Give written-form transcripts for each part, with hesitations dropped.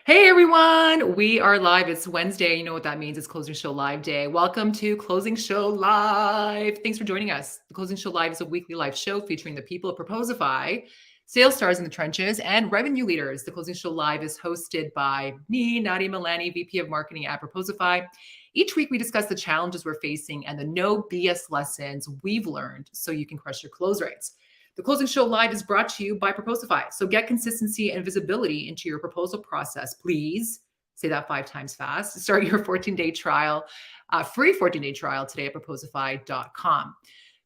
Hey everyone, we are live. It's Wednesday. You know what that means. It's Closing Show Live Day. Welcome to Closing Show Live. Thanks for joining us. The Closing Show Live is a weekly live show featuring the people of Proposify, sales stars in the trenches, and revenue leaders. The Closing Show Live is hosted by me, Nadia Milani, VP of Marketing at Proposify. Each week we discuss the challenges we're facing and the no BS lessons we've learned so you can crush your close rates. The Closing Show Live is brought to you by Proposify. So get consistency and visibility into your proposal process. Please say that 5 times fast. Start your 14-day trial, free 14-day trial today at proposify.com.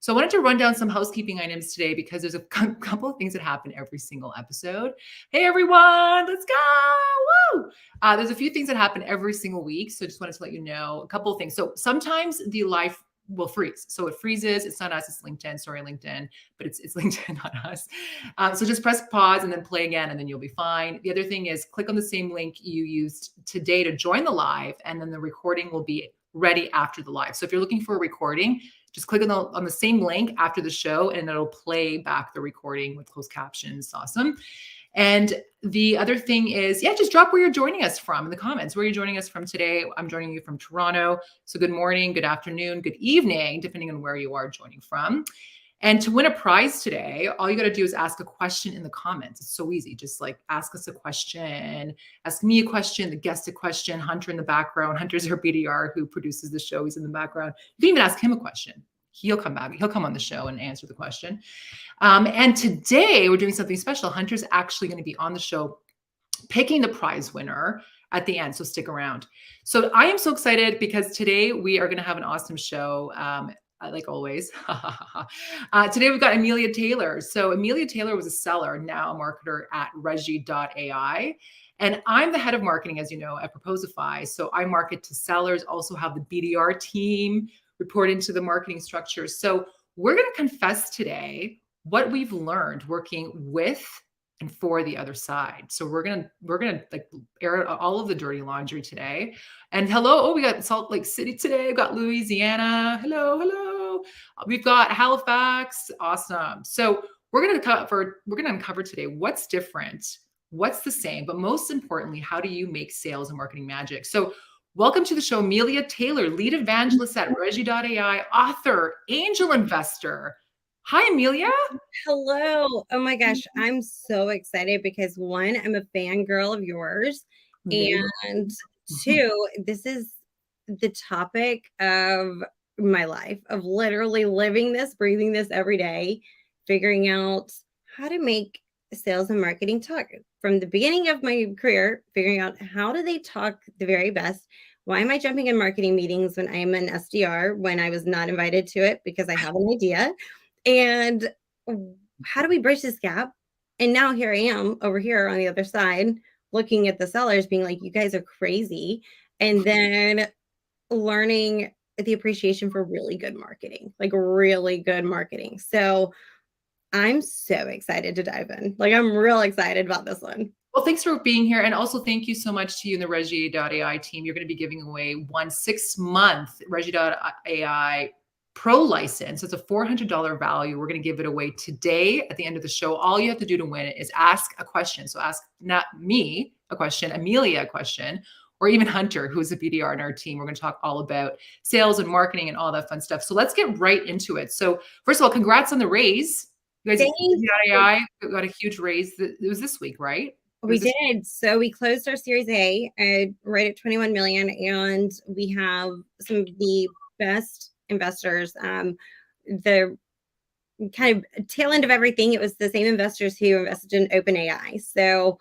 So I wanted to run down some housekeeping items today because there's a couple of things that happen every single episode. Hey, everyone, let's go. Woo! There's a few things that happen every single week. So just wanted to let you know a couple of things. So sometimes the live will freeze. So it freezes. It's not us, it's LinkedIn. Sorry, LinkedIn, but it's LinkedIn, not us. So just press pause and then play again, and then you'll be fine. The other thing is click on the same link you used today to join the live, and then the recording will be ready after the live. So if you're looking for a recording, just click on the same link after the show, and it'll play back the recording with closed captions. Awesome. And the other thing is, just drop where you're joining us from in the comments. Where you're joining us from today. I'm joining you from Toronto. So good morning, good afternoon, good evening, depending on where you are joining from. And to win a prize today, all you got to do is ask a question in the comments. It's so easy. Just like ask us a question, ask me a question, the guest a question, Hunter in the background. Hunter's our BDR who produces the show. He's in the background. You can even ask him a question. He'll come back. He'll come on the show and answer the question. And today we're doing something special. Hunter's actually going to be on the show picking the prize winner at the end. So stick around. So I am so excited because today we are going to have an awesome show. Like always. Today we've got Amelia Taylor. So Amelia Taylor was a seller, now a marketer at Regie.ai. And I'm the head of marketing, as you know, at Proposify. So I market to sellers, also have the BDR team report into the marketing structure. So we're going to confess today what we've learned working with and for the other side. So we're gonna like air all of the dirty laundry today. And hello, we got Salt Lake City today. We've got Louisiana. Hello. We've got Halifax. Awesome. So we're gonna uncover today what's different, what's the same, but most importantly, how do you make sales and marketing magic? So welcome to the show, Amelia Taylor, lead evangelist at Regie.ai, author, angel investor. Hi, Amelia. Hello. Oh my gosh, I'm so excited because one, I'm a fangirl of yours. And two, this is the topic of my life, of literally living this, breathing this every day, figuring out how to make sales and marketing talk. From the beginning of my career, figuring out how do they talk the very best. Why am I jumping in marketing meetings when I'm an SDR when I was not invited to it because I have an idea? And how do we bridge this gap? And now here I am over here on the other side, looking at the sellers being like, you guys are crazy. And then learning the appreciation for really good marketing, like really good marketing. So I'm so excited to dive in. Like, I'm real excited about this one. Well, thanks for being here. And also thank you so much to you and the Regie.ai team. You're going to be giving away one 6-month Regie.ai Pro license. It's a $400 value. We're going to give it away today at the end of the show. All you have to do to win it is ask a question. So ask not me a question, Amelia a question, or even Hunter, who's a BDR in our team. We're going to talk all about sales and marketing and all that fun stuff. So let's get right into it. So first of all, congrats on the raise. You guys AI got a huge raise. It was this week, right? We did. So we closed our Series A right at 21 million, and we have some of the best investors. The kind of tail end of everything, it was the same investors who invested in OpenAI. So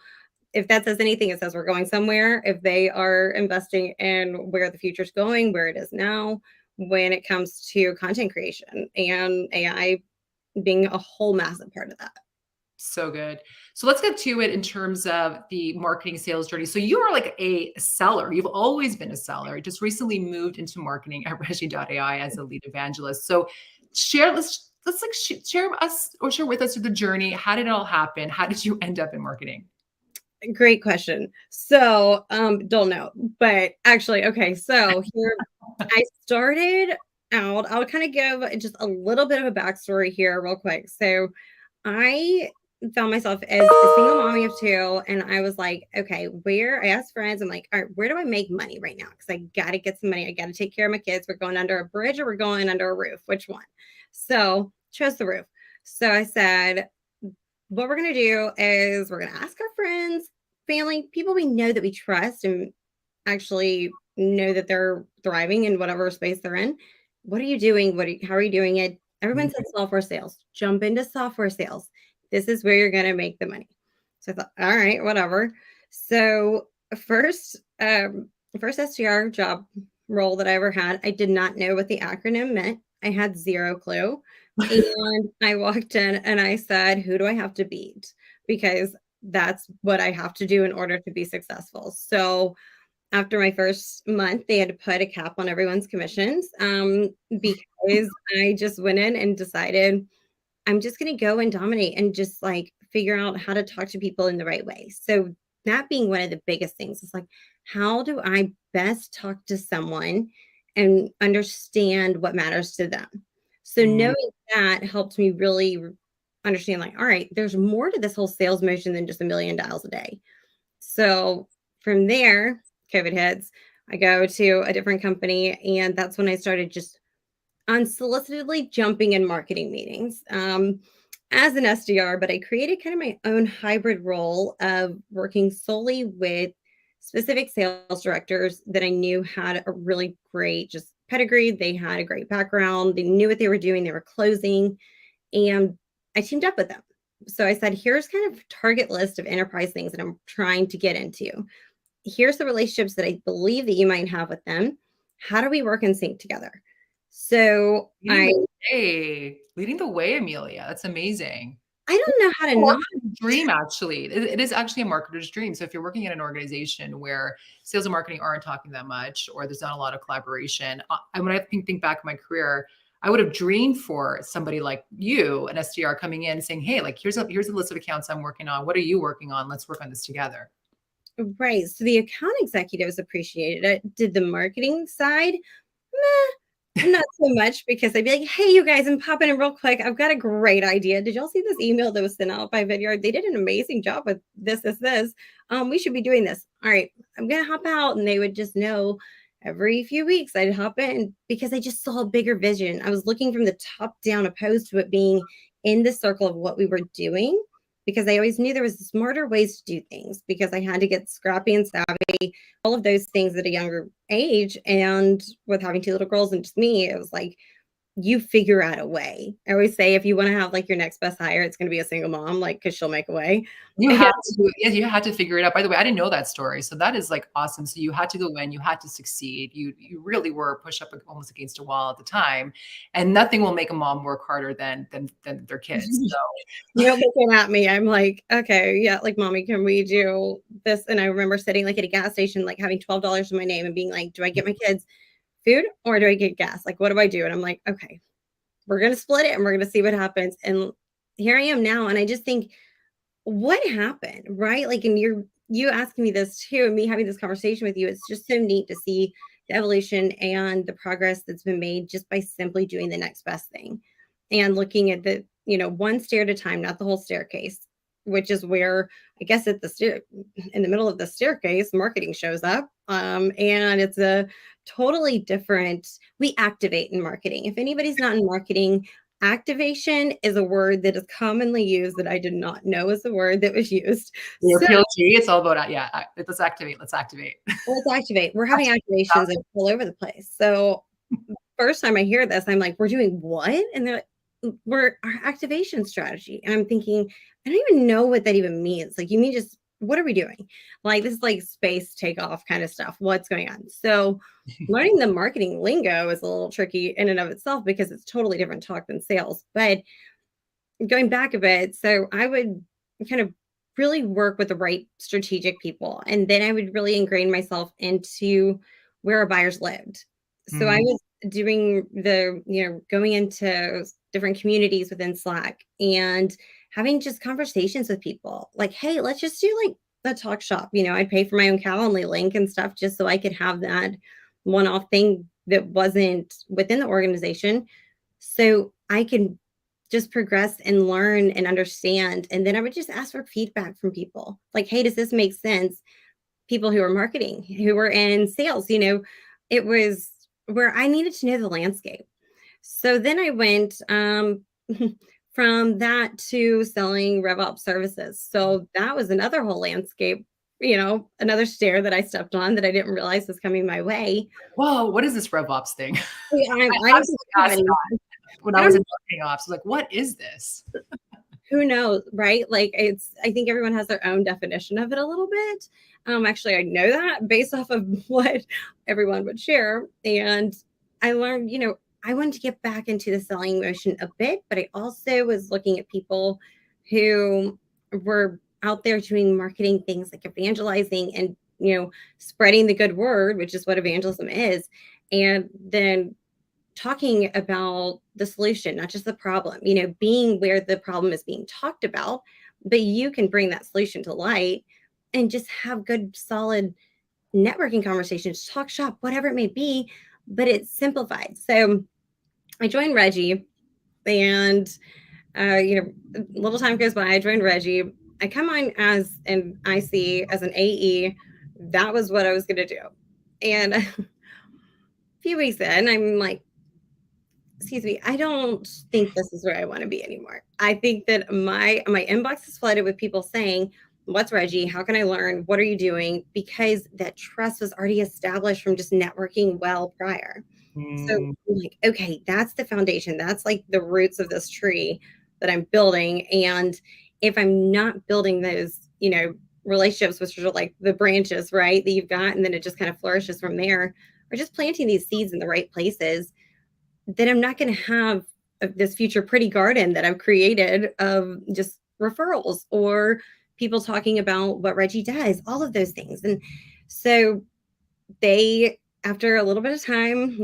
if that says anything, it says we're going somewhere. If they are investing in where the future's going, where it is now, when it comes to content creation and AI being a whole massive part of that. So good. So let's get to it in terms of the marketing sales journey. So you are like a seller. You've always been a seller. You just recently moved into marketing at Regie.ai as a lead evangelist. So let's like share with us the journey. How did it all happen? How did you end up in marketing? Great question. So don't know, but actually, okay. So here I started out. I'll kind of give just a little bit of a backstory here real quick. So I found myself as a single mommy of two. And I was like, okay, I asked friends, I'm like, all right, where do I make money right now? Because I got to get some money. I got to take care of my kids. We're going under a bridge or we're going under a roof. Which one? So chose the roof. So I said, what we're going to do is we're going to ask our friends, family, people we know that we trust and actually know that they're thriving in whatever space they're in. What are you doing? How are you doing it? Everyone said software sales. Jump into software sales. This is where you're going to make the money. So I thought, all right, whatever. So first SDR job role that I ever had, I did not know what the acronym meant. I had zero clue. And I walked in and I said, who do I have to beat? Because that's what I have to do in order to be successful. So after my first month, they had to put a cap on everyone's commissions because I just went in and decided I'm just going to go and dominate and just like figure out how to talk to people in the right way. So that being one of the biggest things is like, how do I best talk to someone and understand what matters to them? So knowing that helped me really understand like, all right, there's more to this whole sales motion than just $1 million a day. So from there, COVID hits, I go to a different company. And that's when I started just unsolicitedly jumping in marketing meetings as an SDR, but I created kind of my own hybrid role of working solely with specific sales directors that I knew had a really great just pedigree. They had a great background. They knew what they were doing. They were closing. And I teamed up with them. So I said, here's kind of a target list of enterprise things that I'm trying to get into. Here's the relationships that I believe that you might have with them. How do we work in sync together? So Leading the way, Amelia. That's amazing. I don't know how to not Dream, actually. It is actually a marketer's dream. So if you're working in an organization where sales and marketing aren't talking that much, or there's not a lot of collaboration, when I think back in my career, I would have dreamed for somebody like you, an SDR, coming in and saying, hey, like here's a list of accounts I'm working on. What are you working on? Let's work on this together. Right. So the account executives appreciated it. Did the marketing side? Not so much, because I'd be like, hey, you guys, I'm popping in real quick. I've got a great idea. Did y'all see this email that was sent out by Vidyard? They did an amazing job with this. We should be doing this. All right, I'm going to hop out. And they would just know every few weeks I'd hop in because I just saw a bigger vision. I was looking from the top down opposed to it being in the circle of what we were doing, because I always knew there was smarter ways to do things because I had to get scrappy and savvy, all of those things at a younger age. And with having two little girls and just me, it was like, you figure out a way. I always say, if you want to have like your next best hire, it's going to be a single mom, like, because she'll make a way. You had to figure it out. By the way, I didn't know that story. So that is like awesome. So you had to go in, you had to succeed. You really were pushed up almost against a wall at the time. And nothing will make a mom work harder than their kids. So looking at me, I'm like, okay, yeah, like, mommy, can we do this? And I remember sitting like at a gas station, like having $12 in my name and being like, do I get my kids food or do I get gas? Like, what do I do? And I'm like, okay, we're going to split it and we're going to see what happens. And here I am now. And I just think, what happened, right? Like, and you asking me this too, and me having this conversation with you, it's just so neat to see the evolution and the progress that's been made just by simply doing the next best thing and looking at the, one stair at a time, not the whole staircase, which is where I guess in the middle of the staircase, marketing shows up. And it's a totally different, we activate in marketing. If anybody's not in marketing, activation is a word that is commonly used that I did not know was a word that was used. Your PLG, it's all about, let's activate. Let's activate. We're having activations all over the place. So first time I hear this, I'm like, we're doing what? And they're like, we're our activation strategy. And I'm thinking, I don't even know what that even means. Like, you mean just, what are we doing? Like, this is like space takeoff kind of stuff. What's going on? So learning the marketing lingo is a little tricky in and of itself because it's totally different talk than sales. But going back a bit, so I would kind of really work with the right strategic people. And then I would really ingrain myself into where our buyers lived. So I was doing going into different communities within Slack and having just conversations with people like, hey, let's just do like a talk shop. I'd pay for my own Calendly link and stuff just so I could have that one-off thing that wasn't within the organization. So I can just progress and learn and understand. And then I would just ask for feedback from people like, hey, does this make sense? People who are marketing, who were in sales, it was where I needed to know the landscape. So then I went from that to selling RevOps services. So that was another whole landscape, another stair that I stepped on that I didn't realize was coming my way. Whoa, what is this RevOps thing? Yeah, I don't absolutely think asked anybody, that when I I was don't in marketing ops. I was like, what is this? who knows, right? Like I think everyone has their own definition of it a little bit. Actually, I know that based off of what everyone would share. And I learned, I wanted to get back into the selling motion a bit, but I also was looking at people who were out there doing marketing things like evangelizing and, spreading the good word, which is what evangelism is. And then talking about the solution, not just the problem, being where the problem is being talked about, but you can bring that solution to light and just have good, solid networking conversations, talk shop, whatever it may be, but it's simplified. So I joined Regie and, a little time goes by, I joined Regie. I come on as an IC, as an AE. That was what I was going to do. And a few weeks in, I'm like, excuse me, I don't think this is where I want to be anymore. I think that my inbox is flooded with people saying, "What's Regie? How can I learn? What are you doing?" Because that trust was already established from just networking well prior. So Mm, I'm like, okay, that's the foundation. That's like the roots of this tree that I'm building. And if I'm not building those, relationships, which are like the branches, right, that you've got, and then it just kind of flourishes from there, or just planting these seeds in the right places, then I'm not going to have this future pretty garden that I've created of just referrals or people talking about what Regie does, all of those things. And so they, after a little bit of time,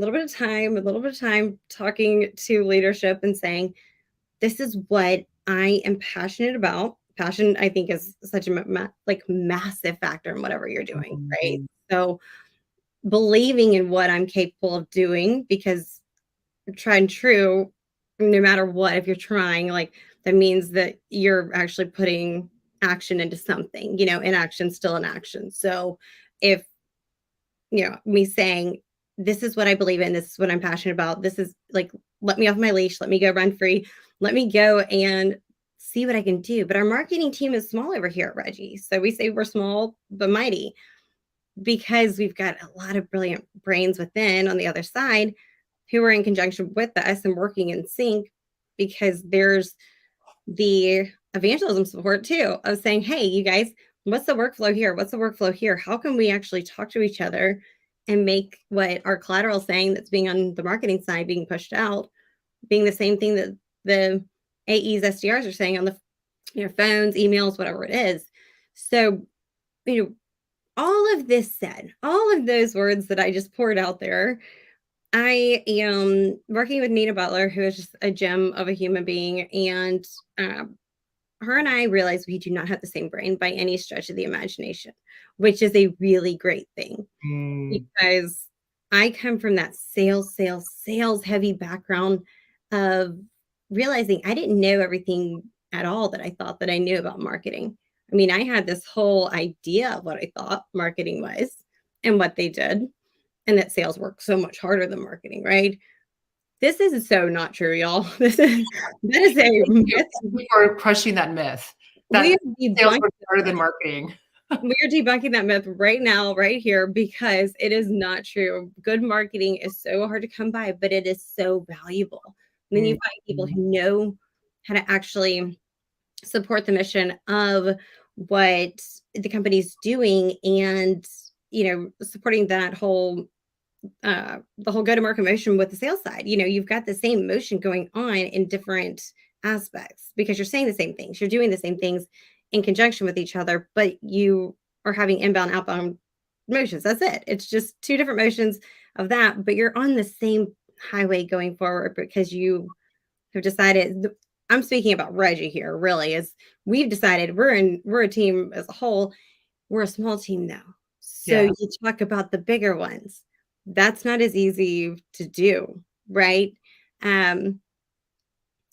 talking to leadership and saying, this is what I am passionate about. Passion, I think, is such a massive factor in whatever you're doing, right? mm, So believing in what I'm capable of doing, because tried and true, no matter what, if you're trying, like that means that you're actually putting action into something, inaction still in action. So if, me saying, this is what I believe in, this is what I'm passionate about, this is like, let me off my leash, let me go run free, let me go and see what I can do. But our marketing team is small over here at Regie. So we say we're small but mighty because we've got a lot of brilliant brains within on the other side who are in conjunction with us and working in sync, because there's the evangelism support too of saying, hey, you guys, what's the workflow here? What's the workflow here? How can we actually talk to each other and make what our collateral saying that's being on the marketing side being pushed out being the same thing that the AEs, SDRs are saying on the phones, emails, whatever it is. So, all of this said, all of those words that I just poured out there, I am working with Nina Butler, who is just a gem of a human being. And her and I realize we do not have the same brain by any stretch of the imagination, which is a really great thing mm. because I come from that sales heavy background of realizing I didn't know everything at all that I thought that I knew about marketing. I mean, I had this whole idea of what I thought marketing was and what they did, and that sales work so much harder than marketing, right? This is so not true, y'all. That is a myth. Thank you for crushing that myth We that are sales debunking work harder than marketing. we're debunking that myth right now, right here, because it is not true. Good marketing is so hard to come by, but it is so valuable. And then you Mm, find people who know how to actually support the mission of what the company's doing and supporting that whole the whole go-to-market motion with the sales side. You've got the same motion going on in different aspects because you're saying the same things, you're doing the same things in conjunction with each other, but you are having inbound, outbound motions. That's it. It's just two different motions of that, but you're on the same highway going forward because you have decided. I'm speaking about Regie here, really, is we've decided we're a team as a whole. We're a small team now. So yeah. you talk about the bigger ones. That's not as easy to do, right? Um,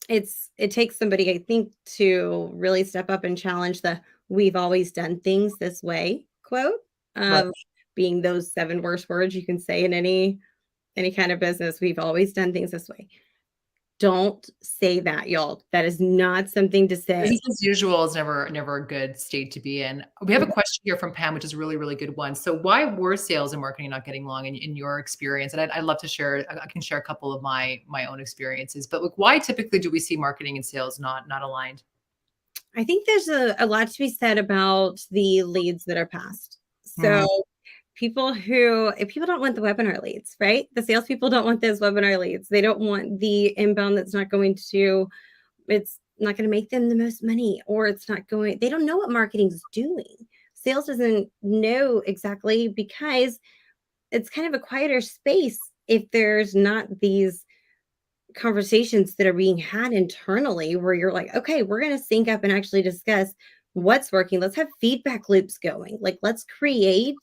it takes somebody, I think, to really step up and challenge the "we've always done things this way" quote Right. of being those 7 worst words you can say in any kind of business. We've always done things this way. Don't say that, y'all. That is not something to Business say. as usual is never a good state to be in. We have a question here from Pam, which is a really, really good one. So why were sales and marketing not getting along in your experience? And I'd love to share, I can share a couple of my own experiences, but like, why typically do we see marketing and sales not aligned? I think there's a lot to be said about the leads that are passed. Mm, So if people don't want the webinar leads, right? The salespeople don't want those webinar leads. They don't want the inbound that's not going to, it's not going to make them the most money, or it's not going, they don't know what marketing's doing. Sales doesn't know exactly because it's kind of a quieter space if there's not these conversations that are being had internally where you're like, okay, we're going to sync up and actually discuss what's working. Let's have feedback loops going. Like, let's create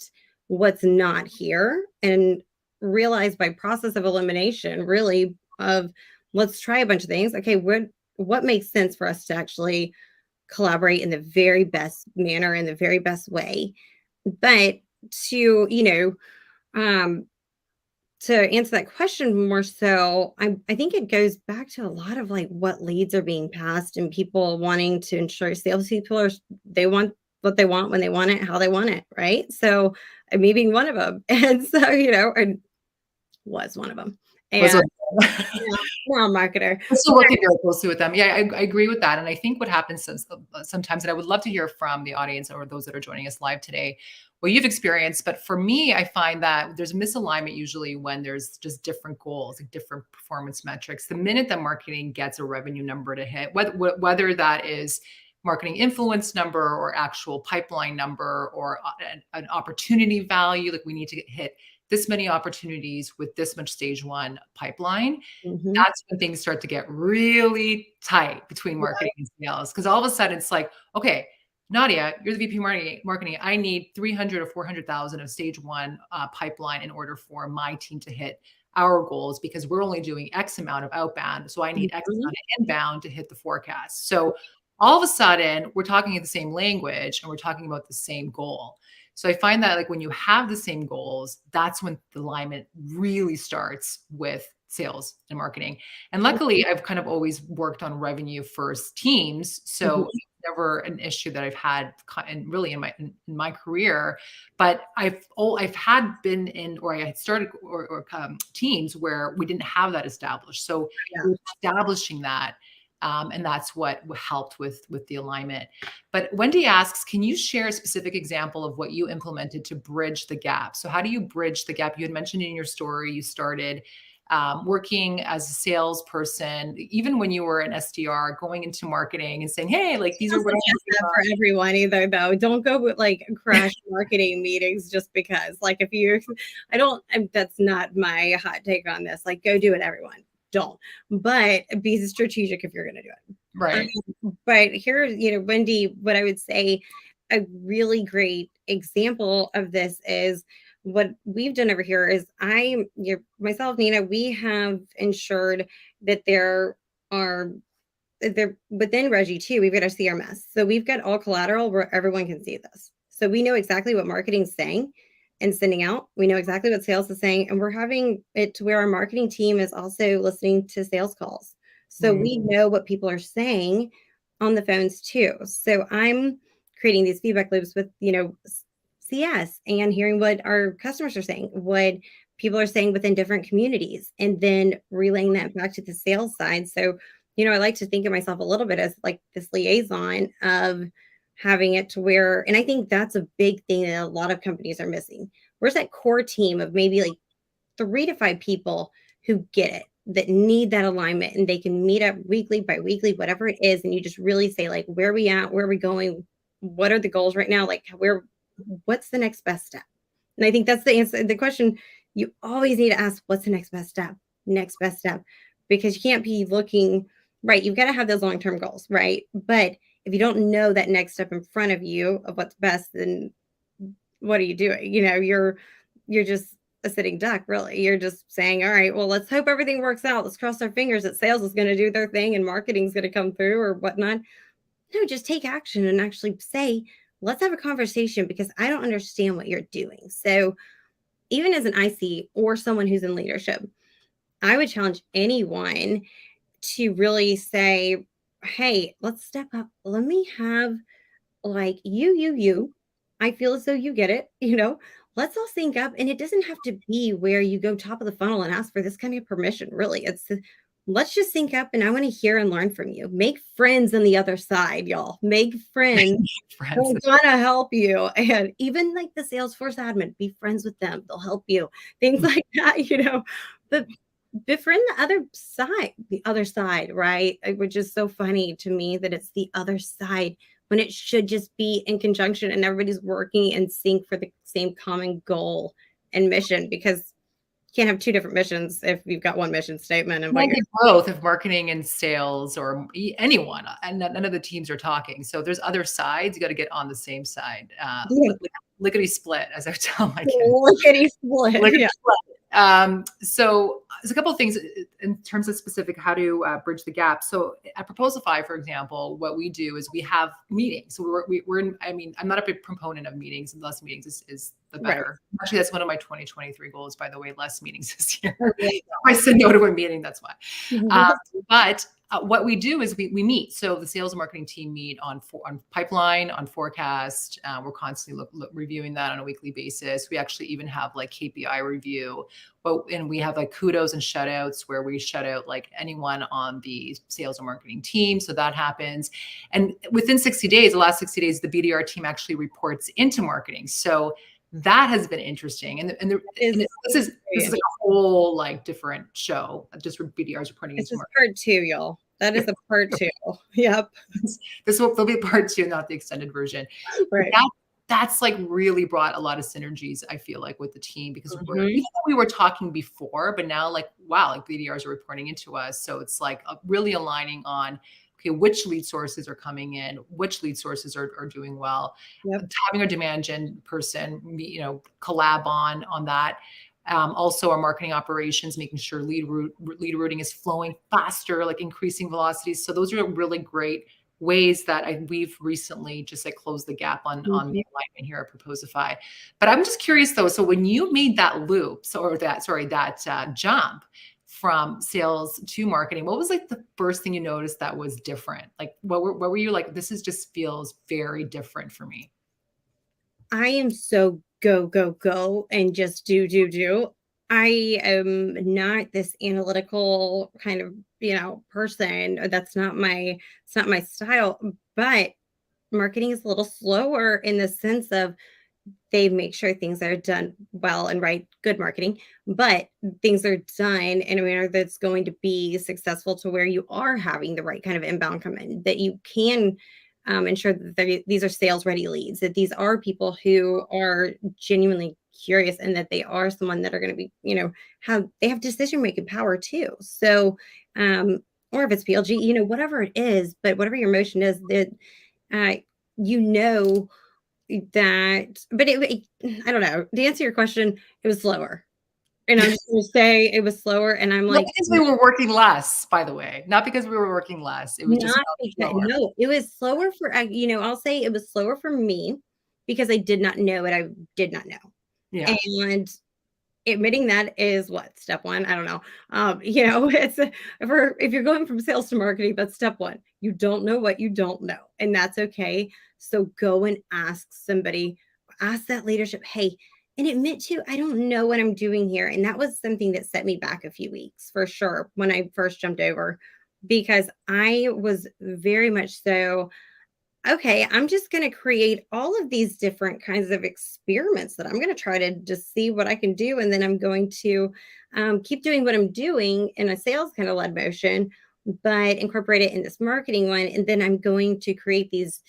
what's not here and realize by process of elimination, really, of let's try a bunch of things. Okay, what makes sense for us to actually collaborate in the very best manner, in the very best way. But to, um, to answer that question more so, I think it goes back to a lot of like what leads are being passed and people wanting to ensure salespeople they want what they want when they want it, how they want it, right? So me being one of them, and so and was one of them, was and what now I'm a marketer. I'm still working very closely with them. Yeah, I agree with that, and I think what happens sometimes, and I would love to hear from the audience or those that are joining us live today, what you've experienced. But for me, I find that there's misalignment usually when there's just different goals, like different performance metrics. The minute that marketing gets a revenue number to hit, whether that is marketing influence number or actual pipeline number or an opportunity value, like we need to hit this many opportunities with this much stage one pipeline, Mhm. that's when things start to get really tight between marketing and sales. Because all of a sudden it's like, okay, Nadia, you're the VP marketing. I need 300 or 400,000 of stage one pipeline in order for my team to hit our goals because we're only doing X amount of outbound. So I need X Mhm. amount of inbound to hit the forecast. So all of a sudden we're talking the same language and we're talking about the same goal. So I find that like when you have the same goals, that's when the alignment really starts with sales and marketing. And luckily, I've kind of always worked on revenue first teams, so Mhm. it's never an issue that I've had and really in my career. But I've had been in or I had started or teams where we didn't have that established. So Yeah. it was establishing that. And that's what helped with the alignment. But Wendy asks, can you share a specific example of what you implemented to bridge the gap? So how do you bridge the gap? You had mentioned in your story you started working as a salesperson, even when you were an SDR, going into marketing and saying, "Hey, like these Don't are what I'm suggest working that on." for everyone either, though. Don't go with like crash marketing meetings just because. Like, if you, that's not my hot take on this. Like, go do it, everyone. Don't, but be strategic if you're going to do it. Right. But here, Wendy, what I would say a really great example of this is what we've done over here is myself, Nina, we have ensured that are they're within Regie too. We've got our CRMS. So we've got all collateral where everyone can see this. So we know exactly what marketing's saying and sending out. We know exactly what sales is saying. And we're having it to where our marketing team is also listening to sales calls. So Mm, we know what people are saying on the phones too. So I'm creating these feedback loops with, CS and hearing what our customers are saying, what people are saying within different communities, and then relaying that back to the sales side. So I like to think of myself a little bit as like this liaison of having it to where, and I think that's a big thing that a lot of companies are missing. Where's that core team of maybe like 3 to 5 people who get it, that need that alignment, and they can meet up weekly, bi-weekly, whatever it is. And you just really say, like, where are we at? Where are we going? What are the goals right now? Like, what's the next best step? And I think that's the answer. The question you always need to ask, what's the next best step? Next best step. Because you can't be looking, right. You've got to have those long-term goals, right? But if you don't know that next step in front of you of what's best, then what are you doing? You're just a sitting duck, really. You're just saying, all right, well, let's hope everything works out. Let's cross our fingers that sales is going to do their thing and marketing is going to come through or whatnot. No, just take action and actually say, let's have a conversation because I don't understand what you're doing. So, even as an IC or someone who's in leadership, I would challenge anyone to really say, hey, let's step up. Let me have like you. I feel as though you get it, let's all sync up. And it doesn't have to be where you go top of the funnel and ask for this kind of permission. Really, let's just sync up and I want to hear and learn from you. Make friends on the other side, y'all. Make friends. Friends. They're gonna help you. And even like the Salesforce admin, be friends with them. They'll help you. Things like that, but befriend the other side, right? Which is so funny to me that it's the other side when it should just be in conjunction and everybody's working in sync for the same common goal and mission, because you can't have two different missions if you've got one mission statement. And both, if marketing and sales or anyone, and none of the teams are talking. So if there's other sides, you got to get on the same side. Lickety split, as I tell my kids. Lickety split. Lickety split. So there's a couple of things in terms of specific how to bridge the gap. So at Proposify, for example, what we do is we have meetings. So we're in, I mean, I'm not a big proponent of meetings, and less meetings is the better. Right. Actually, that's one of my 2023 goals, by the way, less meetings this year. Okay. I said no to a meeting, that's why. But what we do is we meet. So the sales and marketing team meet on pipeline, on forecast. We're constantly reviewing that on a weekly basis. We actually even have like KPI review, and we have like kudos and shutouts where we shut out like anyone on the sales and marketing team. So that happens. And within 60 days, the last 60 days, the BDR team actually reports into marketing. So that has been interesting. And this is like a whole like different show, just where BDRs reporting into marketing. Part 2, y'all. That is a part 2. Yep. There'll be part 2, not the extended version. Right. That's like really brought a lot of synergies, I feel like, with the team, because even though we were talking before, but now like, wow, like BDRs are reporting into us. So it's like really aligning on, okay, which lead sources are coming in, which lead sources are doing well. Yep. Having a demand gen person, collab on that. Also our marketing operations, making sure lead routing is flowing faster, like increasing velocities. So those are really great ways that we've recently just like closed the gap on the alignment here at Proposify. But I'm just curious though. So when you made that loop, that jump from sales to marketing, what was like the first thing you noticed that was different? Like what were you like, this just feels very different for me? I am so go and just do. I am not this analytical kind of, person. That's not my style, but marketing is a little slower in the sense of they make sure things are done well and right, good marketing, but things are done in a manner that's going to be successful to where you are having the right kind of inbound come in, that you can ensure that these are sales ready leads, that these are people who are genuinely curious and that they are someone that are going to be, they have decision making power too. So, or if it's PLG, whatever it is, but whatever your motion is, that, that, but I don't know, to answer your question, it was slower. And I'm just going to say it was slower. And I'm like, because we were working less, by the way, not because we were working less. It was just no, it was slower for, I'll say it was slower for me because I did not know what I did not know. Yeah. And admitting that is what, step 1? I don't know. It's if you're going from sales to marketing, that's step 1. You don't know what you don't know, and that's okay. So go and ask somebody, ask that leadership, hey, and admit to, I don't know what I'm doing here. And that was something that set me back a few weeks for sure when I first jumped over, because I was very much so, okay, I'm just going to create all of these different kinds of experiments that I'm going to try to just see what I can do. And then I'm going to keep doing what I'm doing in a sales kind of led motion, but incorporate it in this marketing one. And then I'm going to create these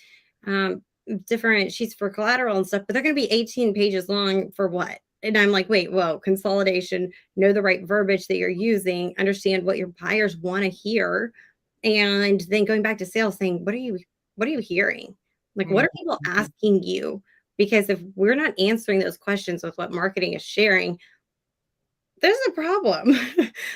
different sheets for collateral and stuff, but they're going to be 18 pages long for what? And I'm like, wait, whoa, consolidation, know the right verbiage that you're using, understand what your buyers want to hear. And then going back to sales saying, what are you hearing? Like, what are people asking you? Because if we're not answering those questions with what marketing is sharing, there's a problem.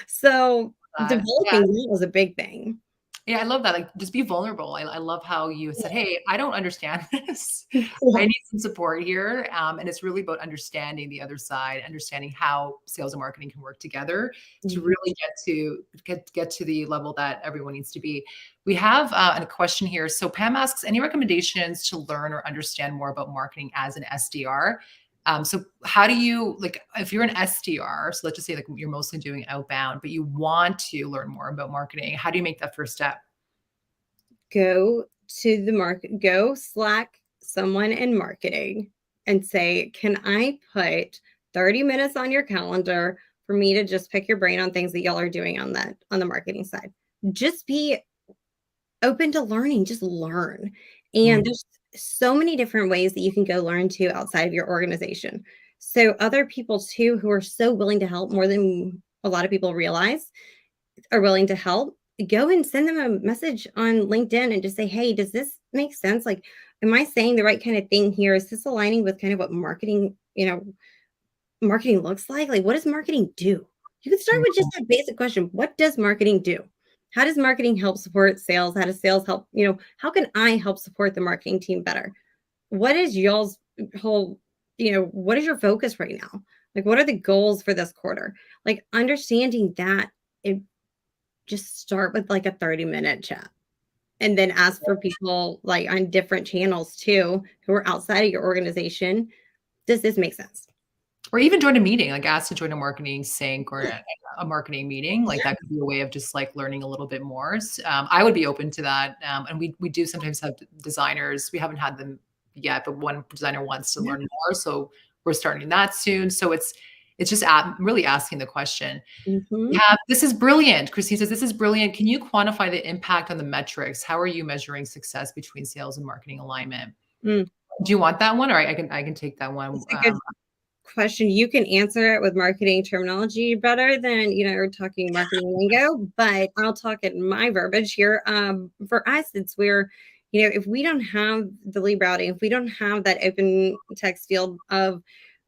So Yeah. developing that was a big thing. Yeah, I love that, like, just be vulnerable. I love how you said, Yeah. "Hey, I don't understand this. I Yeah. need some support here," and it's really about understanding the other side, understanding how sales and marketing can work together to Mhm. really get to the level that everyone needs to be. We have, a question here. So Pam asks, "Any recommendations to learn or understand more about marketing as an SDR?" So how do you like if you're an SDR, so let's just say like you're mostly doing outbound, but you want to learn more about marketing, how do you make that first step? Go to the market, go Slack someone in marketing and say, "Can I put 30 minutes on your calendar for me to just pick your brain on things that y'all are doing on the marketing side?" Just be open to learning, just learn. And Mm, there's so many different ways that you can go learn to outside of your organization. So other people too who are so willing to help more than a lot of people realize are willing to help, go and send them a message on LinkedIn and just say, "Hey, does this make sense? Like, am I saying the right kind of thing here? Is this aligning with kind of what marketing, marketing looks like? Like, what does marketing do?" You can start with just mm. that basic question. What does marketing do? How does marketing help support sales? How does sales help? How can I help support the marketing team better? What is y'all's whole, what is your focus right now? Like, what are the goals for this quarter? Like, understanding that, it just start with like a 30-minute chat and then ask for people like on different channels too who are outside of your organization. Does this make sense? Or even join a meeting, like ask to join a marketing sync or Yeah. a marketing meeting. Like Yeah. that could be a way of just like learning a little bit more. I would be open to that. And we do sometimes have designers. We haven't had them yet, but one designer wants to Yeah. learn more. So we're starting that soon. So it's just really asking the question. Mhm. Yeah, this is brilliant. Christine says, "This is brilliant. Can you quantify the impact on the metrics? How are you measuring success between sales and marketing alignment?" Mm. Do you want that one, or I can take that one? That's a good question. You can answer it with marketing terminology better than, you're talking marketing lingo, but I'll talk in my verbiage here. For us, it's where, if we don't have the lead routing, if we don't have that open text field of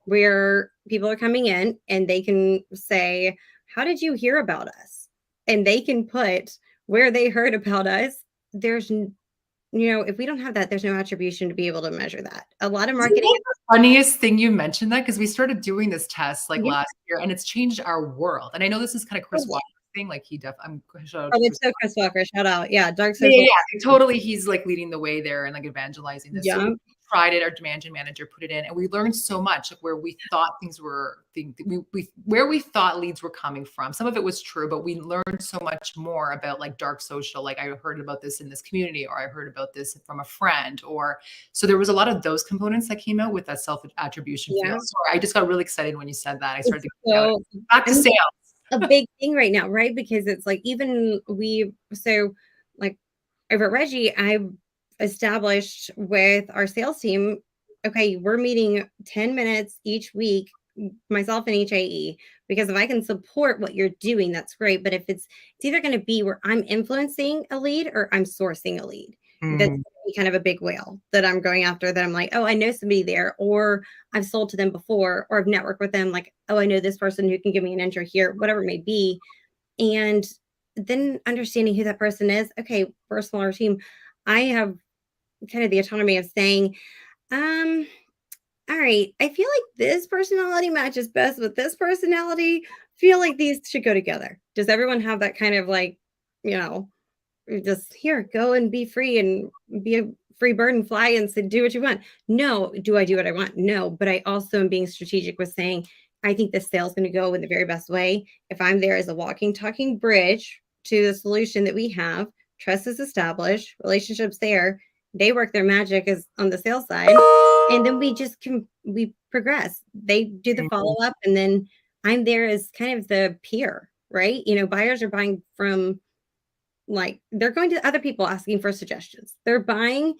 where people are coming in and they can say, "How did you hear about us?" And they can put where they heard about us. If we don't have that, there's no attribution to be able to measure that. A lot of Isn't marketing. that the funniest thing you mentioned that? Because we started doing this test, like, Yeah. last year, and it's changed our world, and I know this is kinda Chris Oh, Walker's thing, like, I'm shout out oh, to it's Chris. so Chris Walker, shout out. Yeah, dark Yeah, yeah, social. yeah, totally, he's, like, leading the way there and, like, evangelizing this. So we Yeah. tried it, our demand gen manager put it in, and we learned so much of where we thought things were we where we thought leads were coming from. Some of it was true, but we learned so much more about, like, dark social, like, I heard about this in this community, or I heard about this from a friend, or so there was a lot of those components that came out with that self-attribution field. Yeah. Sorry, I just got really excited when you said that. I started It's to geek out. so Back to and sales. a big thing right now, right? Because it's like even like over at Regie, I've established with our sales team, okay, we're meeting 10 minutes each week, myself and each AE, because if I can support what you're doing, that's great. But if it's either going to be where I'm influencing a lead or I'm sourcing a lead. That's Mm, gonna be kind of a big whale that I'm going after that I'm like, oh, I know somebody there, or I've sold to them before, or I've networked with them, like, oh, I know this person who can give me an intro here, whatever it may be. And then understanding who that person is. Okay, personal or team, I have kind of the autonomy of saying, um, all right, I feel like this personality matches best with this personality. Feel like these should go together. Does everyone have that kind of like, you know, just here, go and be free and be a free bird and fly and say, do what you want? No. Do I do what I want? No. But I also am being strategic with saying, I think the sale's going to go in the very best way. If I'm there as a walking, talking bridge to the solution that we have, trust is established, relationships there, they work their magic as on the sales side. And then we progress. They do the follow mm, up. And then I'm there as kind of the peer, right? Buyers are buying from, like, they're going to other people asking for suggestions. They're buying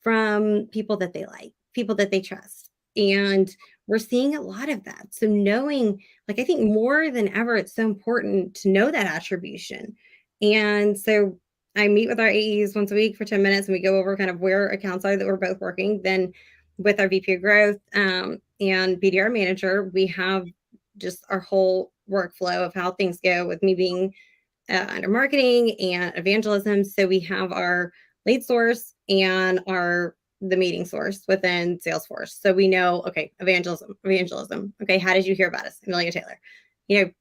from people that they like, people that they trust. And we're seeing a lot of that. So knowing, like, I think more than ever, it's so important to know that attribution. And so I meet with our AEs once a week for 10 minutes and we go over kind of where accounts are that we're both working. Then with our VP of growth and BDR manager, we have just our whole workflow of how things go with me being under marketing and evangelism. So we have our lead source and the meeting source within Salesforce. So we know, okay, evangelism. Okay, how did you hear about us? Amelia Taylor.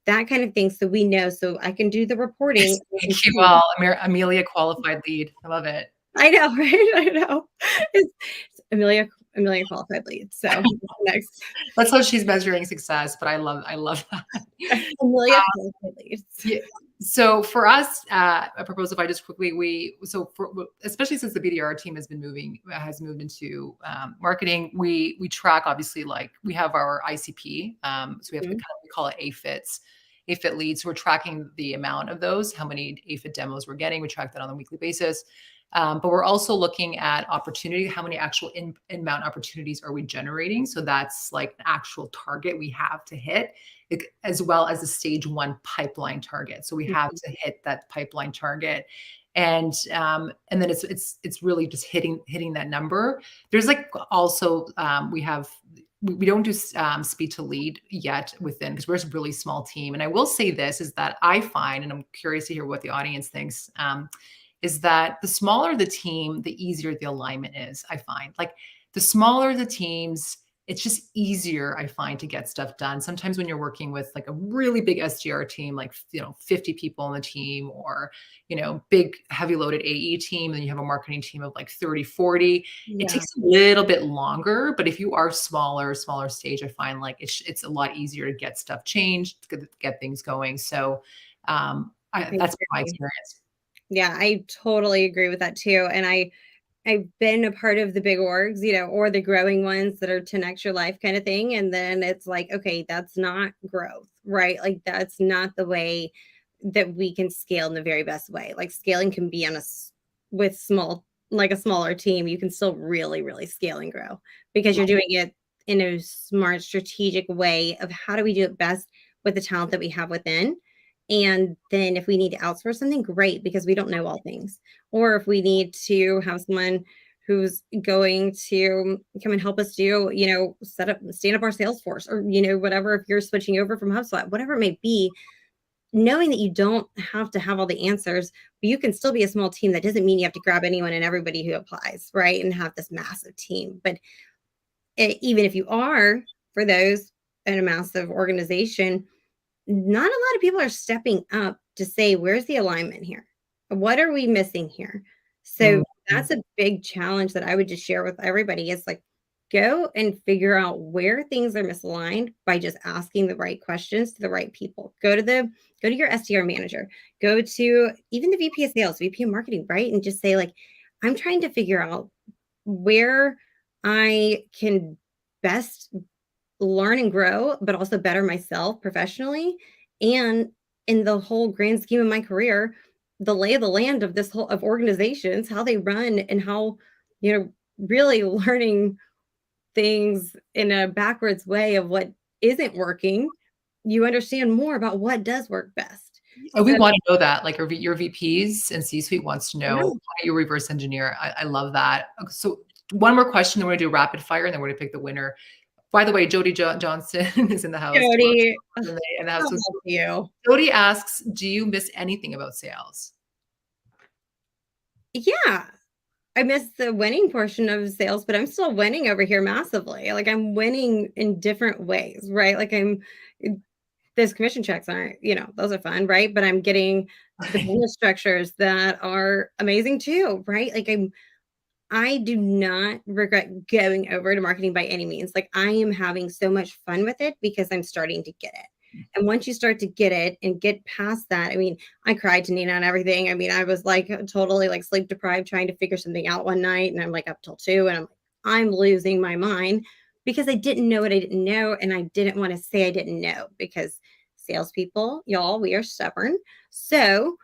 That kind of thing. So we know, so I can do the reporting. Thank you all. Amelia qualified lead. I love it. I know, right? I know. It's Amelia qualified lead. So next. That's how she's measuring success, but I love that. Amelia qualified lead. Yeah. So for us, Proposify, just quickly, especially since the BDR team has moved into marketing, we track, obviously, like we have our ICP. So we have we call it AFIT leads. So we're tracking the amount of those, how many AFIT demos we're getting. We track that on a weekly basis. But we're also looking at opportunity, how many actual inbound opportunities are we generating? So that's like an actual target we have to hit, as well as the stage 1 pipeline target. So we have to hit that pipeline target. And then it's really just hitting that number. There's like also we don't do speed to lead yet within, because we're a really small team. And I will say this is that I find, and I'm curious to hear what the audience thinks, is that the smaller the team, the easier the alignment is. I find, like, the smaller the teams, it's just easier, I find, to get stuff done. Sometimes when you're working with like a really big SDR team, like 50 people on the team, or big heavy loaded AE team, then you have a marketing team of like 30, 40. Yeah. It takes a little bit longer, but if you are smaller stage, I find like it's a lot easier to get stuff changed, get things going. So that's my experience. Yeah, I totally agree with that too. And I've been a part of the big orgs, or the growing ones that are 10x your life kind of thing. And then it's like, okay, that's not growth, right? Like that's not the way that we can scale in the very best way. Like scaling can be with a smaller team. You can still really, really scale and grow because you're doing it in a smart, strategic way of how do we do it best with the talent that we have within. And then if we need to outsource something, great, because we don't know all things. Or if we need to have someone who's going to come and help us do, stand up our Salesforce, or, whatever, if you're switching over from HubSpot, whatever it may be, knowing that you don't have to have all the answers, but you can still be a small team. That doesn't mean you have to grab anyone and everybody who applies, right? And have this massive team. But even if you are, for those in a massive organization, not a lot of people are stepping up to say, where's the alignment here? What are we missing here? So that's a big challenge that I would just share with everybody. Is like, go and figure out where things are misaligned by just asking the right questions to the right people. Go to your SDR manager, go to even the VP of sales, VP of marketing, right? And just say, like, I'm trying to figure out where I can best learn and grow, but also better myself professionally. And in the whole grand scheme of my career, the lay of the land of of organizations, how they run, and how, really learning things in a backwards way of what isn't working, you understand more about what does work best. Oh, we want to know that, like your VPs and C-suite wants to know how you reverse engineer. I love that. So one more question, then we're going to do rapid fire, and then we're going to pick the winner. By the way, Jody Johnson is in the house. Jody, in the house. You. Jody asks, do you miss anything about sales? Yeah. I miss the winning portion of sales, but I'm still winning over here massively. Like I'm winning in different ways, right? Like those commission checks aren't, those are fun, right? But I'm getting the bonus structures that are amazing too, right? Like I do not regret going over to marketing by any means. Like I am having so much fun with it because I'm starting to get it. And once you start to get it and get past that, I mean, I cried to Nina and everything. I mean, I was like totally like sleep deprived trying to figure something out one night. And I'm like up till 2 and I'm losing my mind because I didn't know what I didn't know. And I didn't want to say I didn't know because salespeople, y'all, we are stubborn. So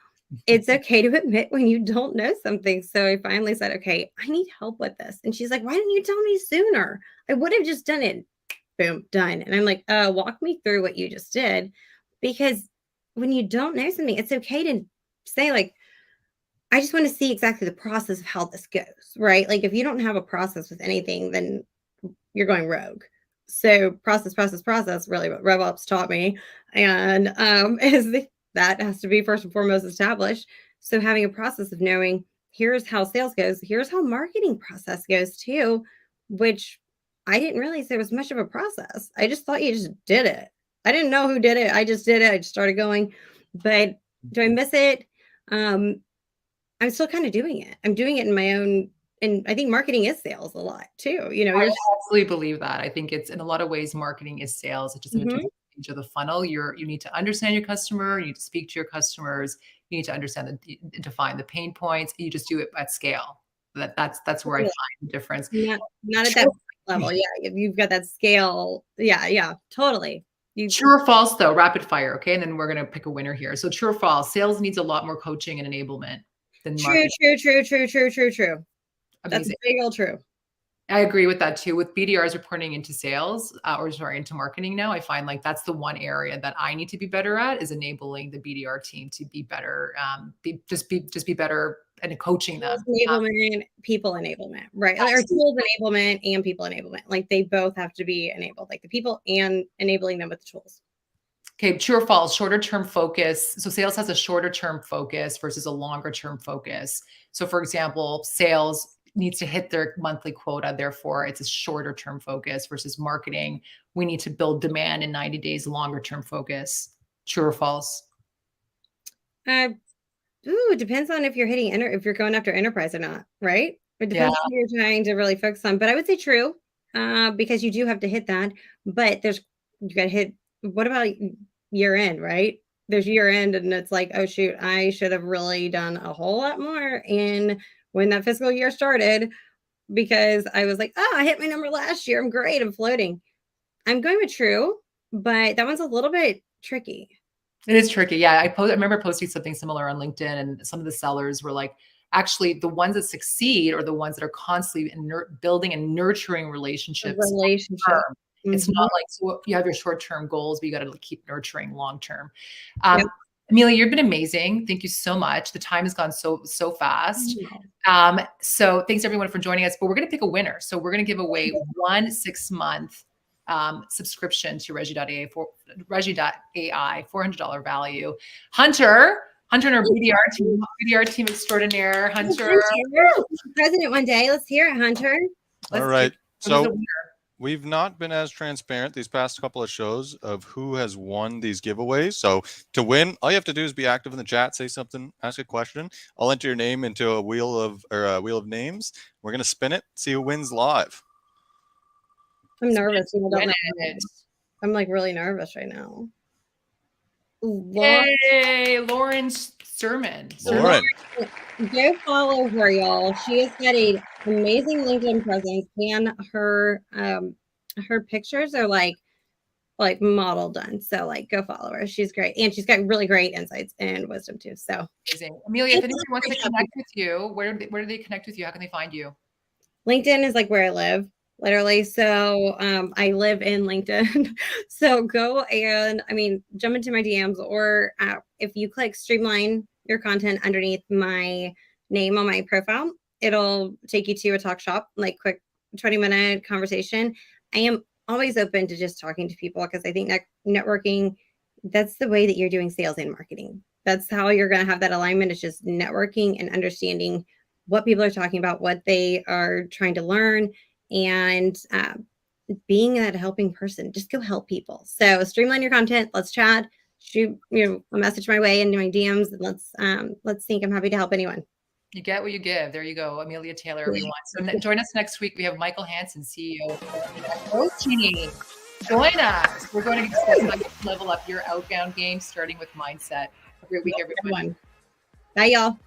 it's okay to admit when you don't know something. So I finally said, okay, I need help with this. And she's like, why didn't you tell me sooner? I would have just done it. Boom, done. And I'm like, walk me through what you just did. Because when you don't know something, it's okay to say, like, I just want to see exactly the process of how this goes, right? Like if you don't have a process with anything, then you're going rogue. So process, really what RevOps taught me. And that has to be first and foremost established. So having a process of knowing here's how sales goes, here's how marketing process goes too, which I didn't realize there was much of a process. I just thought you just did it. I didn't know who did it. I just did it. I just started going. But do I miss it? I'm still kind of doing it. I'm doing it in my own, and I think marketing is sales a lot too. You know, I you're absolutely believe that. I think it's in a lot of ways, marketing is sales. It's just in a different stage of the funnel. You need to understand your customer. You need to speak to your customers. You need to understand define the pain points. You just do it at scale. That's where I find the difference. not at that level. Yeah, if you've got that scale. Yeah, totally. True or false, though, rapid fire. Okay, and then we're gonna pick a winner here. So true or false? Sales needs a lot more coaching and enablement than marketing. True. That's Amazing. big old true. I agree with that too. With BDRs reporting into sales, into marketing now, I find like that's the one area that I need to be better at is enabling the BDR team to be better, just be better and coaching them. Enablement, people enablement, right? Or tools enablement and people enablement. Like they both have to be enabled, like the people and enabling them with the tools. Okay, true or false? Shorter term focus. So sales has a shorter term focus versus a longer term focus. So for example, sales needs to hit their monthly quota. Therefore, it's a shorter term focus versus marketing. We need to build demand in 90 days, longer term focus. True or false? It depends on if you're hitting if you're going after enterprise or not, right? It depends on what you're trying to really focus on. But I would say true, because you do have to hit that. But you got to hit. What about year end, right? There's year end, and it's like, oh shoot, I should have really done a whole lot more in when that fiscal year started, because I was like, oh, I hit my number last year. I'm great. I'm floating. I'm going with true, but that one's a little bit tricky. It is tricky. Yeah. I remember posting something similar on LinkedIn, and some of the sellers were like, actually, the ones that succeed are the ones that are constantly building and nurturing relationships. It's not like, so you have your short-term goals, but you got to keep nurturing long-term. Amelia, you've been amazing. Thank you so much. The time has gone so fast. So thanks everyone for joining us, but we're going to pick a winner. So we're going to give away 1 6-month subscription to Regie.ai, $400 value. Hunter and our BDR team extraordinaire. Hunter. President one day. Let's hear it, Hunter. All right. So we've not been as transparent these past couple of shows of who has won these giveaways. So to win, all you have to do is be active in the chat, say something, ask a question. I'll enter your name into a wheel of names. We're going to spin it, see who wins live. I'm nervous. I'm like really nervous right now. Yay, Lauren's sermon. Lauren. Go follow her, y'all. She has got an amazing LinkedIn presence, and her pictures are like model done. So like go follow her. She's great. And she's got really great insights and wisdom too. So amazing. Amelia, if anyone wants to connect with you, where do they connect with you? How can they find you? LinkedIn is like where I live. Literally. So I live in LinkedIn. So go and jump into my DMs, or if you click streamline your content underneath my name on my profile, it'll take you to a talk shop, like quick 20-minute conversation. I am always open to just talking to people, because I think that networking, that's the way that you're doing sales and marketing. That's how you're going to have that alignment. It's just networking and understanding what people are talking about, what they are trying to learn, and being that helping person. Just go help people. So streamline your content. Let's chat. Shoot a message my way into my DMs, and let's think. I'm happy to help anyone. You get what you give. There you go, Amelia Taylor, everyone. So join us next week. We have Michael Hansen, CEO of Regie. Join us. We're going to discuss level up your outbound game, starting with mindset. Have a great week, everyone. Bye, y'all.